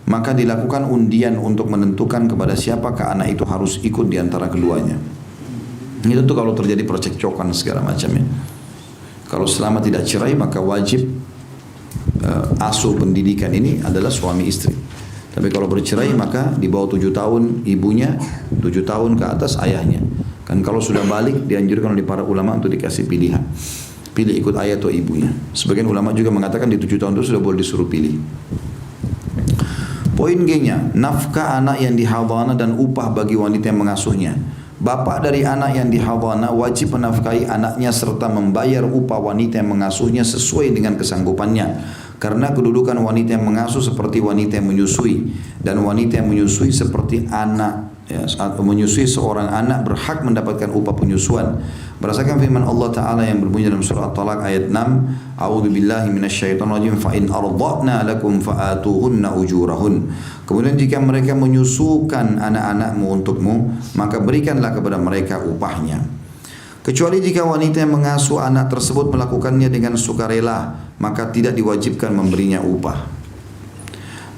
S1: maka dilakukan undian untuk menentukan kepada siapakah anak itu harus ikut di antara keduanya. Ini tentu kalau terjadi percekcokan segala macamnya. Kalau selama tidak cerai, maka wajib asuh pendidikan ini adalah suami istri. Tapi kalau bercerai, maka di bawah 7 tahun ibunya, 7 tahun ke atas ayahnya. Kan kalau sudah balik, dianjurkan oleh para ulama untuk dikasih pilihan. Pilih ikut ayah atau ibunya. Sebagian ulama juga mengatakan di 7 tahun itu sudah boleh disuruh pilih. Poin G-nya, nafkah anak yang dihadana dan upah bagi wanita yang mengasuhnya. Bapak dari anak yang dihadana wajib menafkahi anaknya serta membayar upah wanita yang mengasuhnya sesuai dengan kesanggupannya. Karena kedudukan wanita yang mengasuh seperti wanita yang menyusui, dan wanita yang menyusui seperti anak. Ya, saat menyusui seorang anak berhak mendapatkan upah penyusuan. Berdasarkan firman Allah Ta'ala yang berbunyi dalam surah At-Talaq ayat 6, A'udzu billahi minasyaitonir rajim, fa in arda'na lakum fa'atuhunna ujurahun. Kemudian jika mereka menyusukan anak-anakmu untukmu, maka berikanlah kepada mereka upahnya. Kecuali jika wanita yang mengasuh anak tersebut melakukannya dengan sukarela, maka tidak diwajibkan memberinya upah.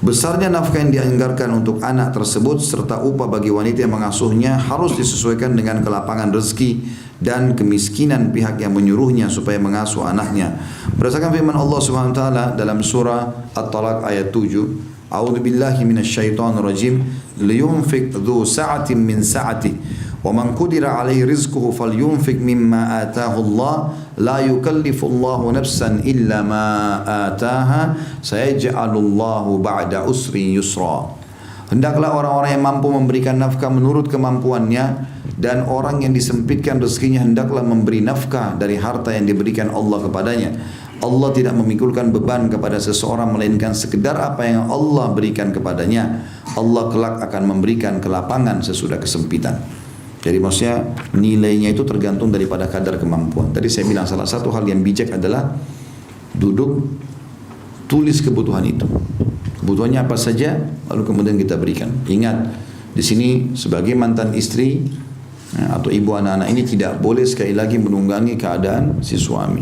S1: Besarnya nafkah yang dianggarkan untuk anak tersebut serta upah bagi wanita yang mengasuhnya harus disesuaikan dengan kelapangan rezeki dan kemiskinan pihak yang menyuruhnya supaya mengasuh anaknya. Berdasarkan firman Allah Subhanahu wa taala dalam surah At-Talaq ayat 7, A'udzu billahi minasyaitonir rajim, liyunfiq dzu sa'atin min sa'atihi وَمَنْ قُدِرَ عَلَيْهِ رِزْقُهُ فَلْيُنْفِقْ مِمَّا آتَاهُ اللَّهُ لَا يُكَلِّفُ اللَّهُ نَفْسًا إِلَّا مَا آتَاهَا سَيَجْعَلُ اللَّهُ بَعْدَ عُسْرٍ يُسْرًا. Hendaklah orang-orang yang mampu memberikan nafkah menurut kemampuannya, dan orang yang disempitkan rezekinya hendaklah memberi nafkah dari harta yang diberikan Allah kepadanya. Allah tidak memikulkan beban kepada seseorang melainkan sekedar apa yang Allah berikan kepadanya. Allah kelak akan memberikan kelapangan sesudah kesempitan. Jadi maksudnya nilainya itu tergantung daripada kadar kemampuan. Tadi saya bilang salah satu hal yang bijak adalah duduk, tulis kebutuhan itu. Kebutuhannya apa saja, lalu kemudian kita berikan. Ingat, di sini sebagai mantan istri atau ibu anak-anak ini tidak boleh sekali lagi menunggangi keadaan si suami.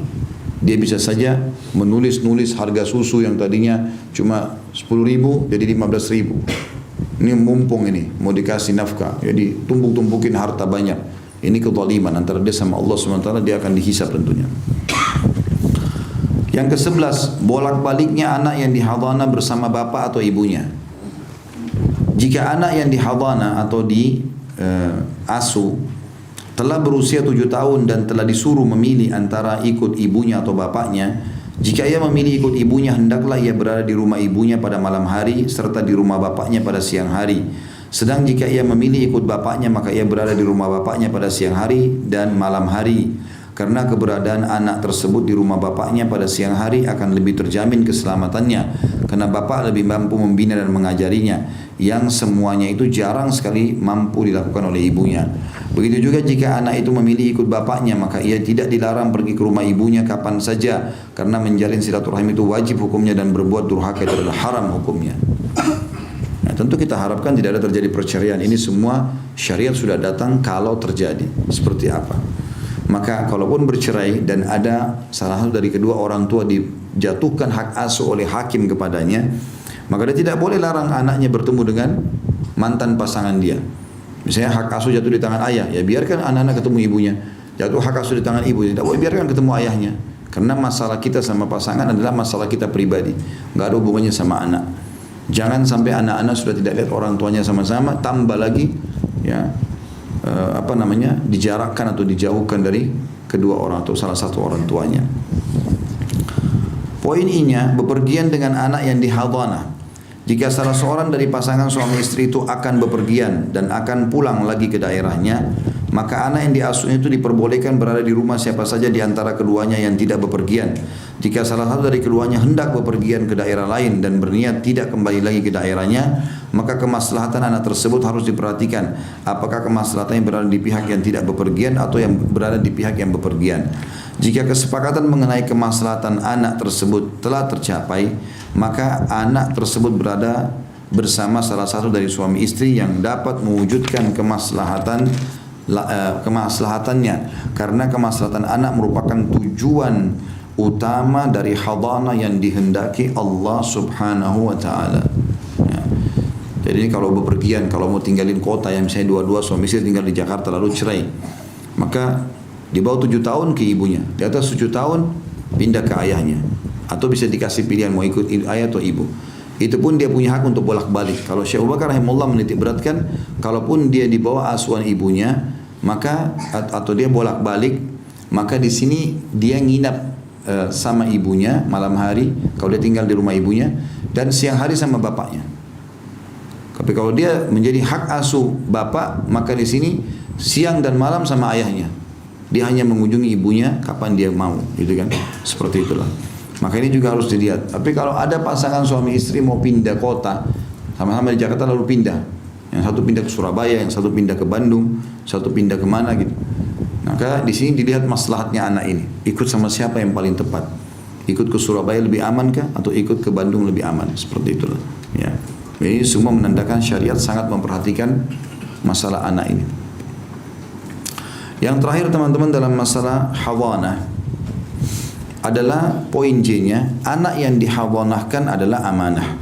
S1: Dia bisa saja menulis harga susu yang tadinya cuma 10.000 jadi 15.000. Ini mumpung ini mau dikasih nafkah, jadi tumpuk-tumpukin harta banyak. Ini kezaliman antara dia sama Allah SWT, dia akan dihisab tentunya. Yang ke-11, bolak-baliknya anak yang dihadana bersama bapak atau ibunya. Jika anak yang dihadana atau asuh telah berusia 7 tahun dan telah disuruh memilih antara ikut ibunya atau bapaknya, jika ia memilih ikut ibunya, hendaklah ia berada di rumah ibunya pada malam hari serta di rumah bapaknya pada siang hari. Sedang jika ia memilih ikut bapaknya, maka ia berada di rumah bapaknya pada siang hari dan malam hari. Karena keberadaan anak tersebut di rumah bapaknya pada siang hari akan lebih terjamin keselamatannya. Karena bapak lebih mampu membina dan mengajarinya, yang semuanya itu jarang sekali mampu dilakukan oleh ibunya. Begitu juga jika anak itu memilih ikut bapaknya, maka ia tidak dilarang pergi ke rumah ibunya kapan saja. Karena menjalin silaturahim itu wajib hukumnya dan berbuat durhaka itu adalah haram hukumnya. Nah, tentu kita harapkan tidak ada terjadi perceraian. Ini semua syariat sudah datang kalau terjadi. Seperti apa? Maka kalaupun bercerai dan ada salah satu dari kedua orang tua dijatuhkan hak asuh oleh hakim kepadanya, maka dia tidak boleh larang anaknya bertemu dengan mantan pasangan dia. Misalnya hak asuh jatuh di tangan ayah, ya biarkan anak-anak ketemu ibunya. Jatuh hak asuh di tangan ibu, tidak boleh biarkan ketemu ayahnya. Karena masalah kita sama pasangan adalah masalah kita pribadi, nggak ada hubungannya sama anak. Jangan sampai anak-anak sudah tidak lihat orang tuanya sama-sama, tambah lagi ya dijarakkan atau dijauhkan dari kedua orang atau salah satu orang tuanya. Poin I-nya, bepergian dengan anak yang dihadana. Jika salah seorang dari pasangan suami istri itu akan bepergian dan akan pulang lagi ke daerahnya, maka anak yang diasuhnya itu diperbolehkan berada di rumah siapa saja di antara keduanya yang tidak bepergian. Jika salah satu dari keduanya hendak bepergian ke daerah lain dan berniat tidak kembali lagi ke daerahnya, maka kemaslahatan anak tersebut harus diperhatikan. Apakah kemaslahatannya berada di pihak yang tidak bepergian atau yang berada di pihak yang bepergian. Jika kesepakatan mengenai kemaslahatan anak tersebut telah tercapai, maka anak tersebut berada bersama salah satu dari suami istri yang dapat mewujudkan kemaslahatannya, karena kemaslahatan anak merupakan tujuan utama dari hadana yang dihendaki Allah Subhanahu wa taala. Ya. Jadi kalau bepergian, kalau mau tinggalin kota yang misalnya dua-dua suami istri tinggal di Jakarta lalu cerai, maka di bawah 7 tahun ke ibunya, di atas 7 tahun pindah ke ayahnya, atau bisa dikasih pilihan mau ikut ayah atau ibu. Itu pun dia punya hak untuk bolak-balik. Kalau Syekh Abu Bakar rahimahullah menitik beratkan, kalaupun dia di bawah asuhan ibunya, maka atau dia bolak-balik, maka di sini dia nginap sama ibunya malam hari kalau dia tinggal di rumah ibunya, dan siang hari sama bapaknya. Tapi kalau dia menjadi hak asuh bapak, maka di sini siang dan malam sama ayahnya. Dia hanya mengunjungi ibunya kapan dia mau, gitu kan? Seperti itulah. Maka ini juga harus dilihat. Tapi kalau ada pasangan suami istri mau pindah kota, sama-sama di Jakarta lalu pindah. Yang satu pindah ke Surabaya, yang satu pindah ke Bandung, satu pindah kemana gitu. Maka di sini dilihat maslahatnya anak ini. Ikut sama siapa yang paling tepat? Ikut ke Surabaya lebih aman kah? Atau ikut ke Bandung lebih aman? Seperti itulah. Ya. Ini semua menandakan syariat sangat memperhatikan masalah anak ini. Yang terakhir teman-teman dalam masalah hawanah adalah poin J-nya, anak yang dihawanahkan adalah amanah.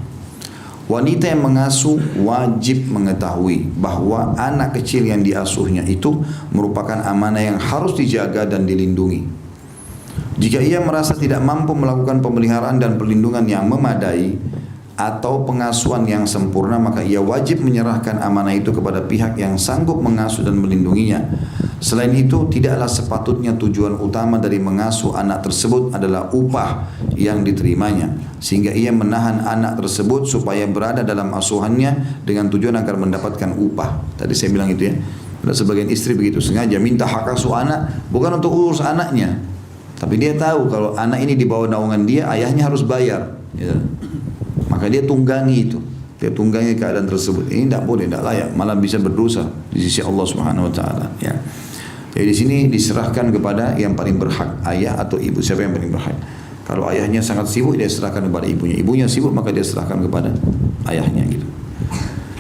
S1: Wanita yang mengasuh wajib mengetahui bahwa anak kecil yang diasuhnya itu merupakan amanah yang harus dijaga dan dilindungi. Jika ia merasa tidak mampu melakukan pemeliharaan dan perlindungan yang memadai atau pengasuhan yang sempurna, maka ia wajib menyerahkan amanah itu kepada pihak yang sanggup mengasuh dan melindunginya. Selain itu, tidaklah sepatutnya tujuan utama dari mengasuh anak tersebut adalah upah yang diterimanya, sehingga ia menahan anak tersebut supaya berada dalam asuhannya dengan tujuan agar mendapatkan upah. Tadi saya bilang itu ya. Ada sebagian istri begitu, sengaja minta hak asuh anak bukan untuk urus anaknya, tapi dia tahu kalau anak ini di bawah naungan dia, ayahnya harus bayar. Ya. Maka dia tunggangi itu. Dia tunggangi keadaan tersebut. Ini tidak boleh, tidak layak, malah bisa berdosa di sisi Allah Subhanahu Wa Taala. Ya. Jadi di sini diserahkan kepada yang paling berhak, ayah atau ibu. Siapa yang paling berhak? Kalau ayahnya sangat sibuk, dia serahkan kepada ibunya. Ibunya sibuk, maka dia serahkan kepada ayahnya. Gitu.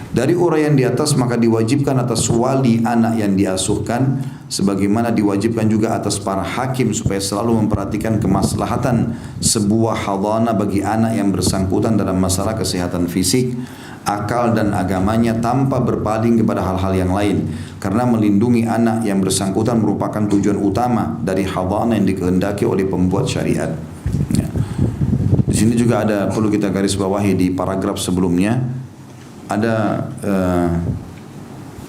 S1: Dari uraian di atas, maka diwajibkan atas wali anak yang diasuhkan, sebagaimana diwajibkan juga atas para hakim supaya selalu memperhatikan kemaslahatan sebuah hadanah bagi anak yang bersangkutan dalam masalah kesehatan fisik, akal dan agamanya tanpa berpaling kepada hal-hal yang lain. Karena melindungi anak yang bersangkutan merupakan tujuan utama dari hadanah yang dikehendaki oleh pembuat syariat. Ya. Di sini juga ada perlu kita garis bawahi di paragraf sebelumnya, ada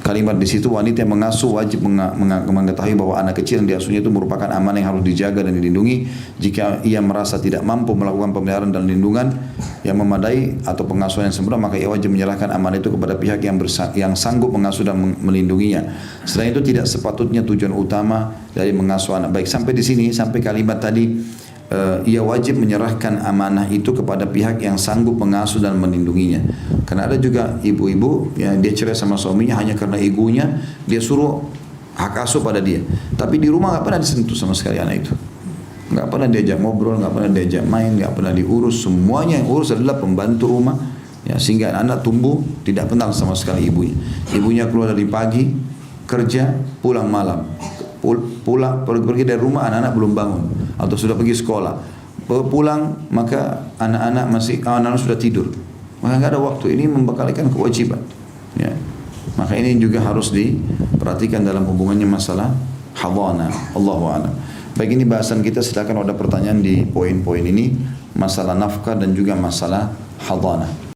S1: kalimat di situ, wanita yang mengasuh wajib mengetahui bahwa anak kecil yang diasuhnya itu merupakan amanah yang harus dijaga dan dilindungi. Jika ia merasa tidak mampu melakukan pemeliharaan dan lindungan yang memadai atau pengasuhan yang sempurna, maka ia wajib menyerahkan amanah itu kepada pihak yang sanggup mengasuh dan melindunginya. Selain itu tidak sepatutnya tujuan utama dari mengasuh anak. Baik, sampai di sini, sampai kalimat tadi, ia wajib menyerahkan amanah itu kepada pihak yang sanggup mengasuh dan melindunginya. Karena ada juga ibu-ibu yang dia cerai sama suaminya hanya karena egonya, dia suruh hak asuh pada dia. Tapi di rumah nggak pernah disentuh sama sekali anak itu, nggak pernah diajak ngobrol, nggak pernah diajak main, nggak pernah diurus. Semuanya yang urus adalah pembantu rumah, ya, sehingga anak tumbuh tidak kenal sama sekali ibunya. Ibunya keluar dari pagi kerja, pulang malam. Pulang pergi dari rumah, anak-anak belum bangun atau sudah pergi sekolah. Pulang maka anak-anak sudah tidur. Maka nggak ada waktu. Ini membekalikan kewajiban. Ya. Maka ini juga harus diperhatikan dalam hubungannya masalah hawana. Allahu a'lam. Baik, ini bahasan kita. Silakan ada pertanyaan di poin-poin ini, masalah nafkah dan juga masalah hawana.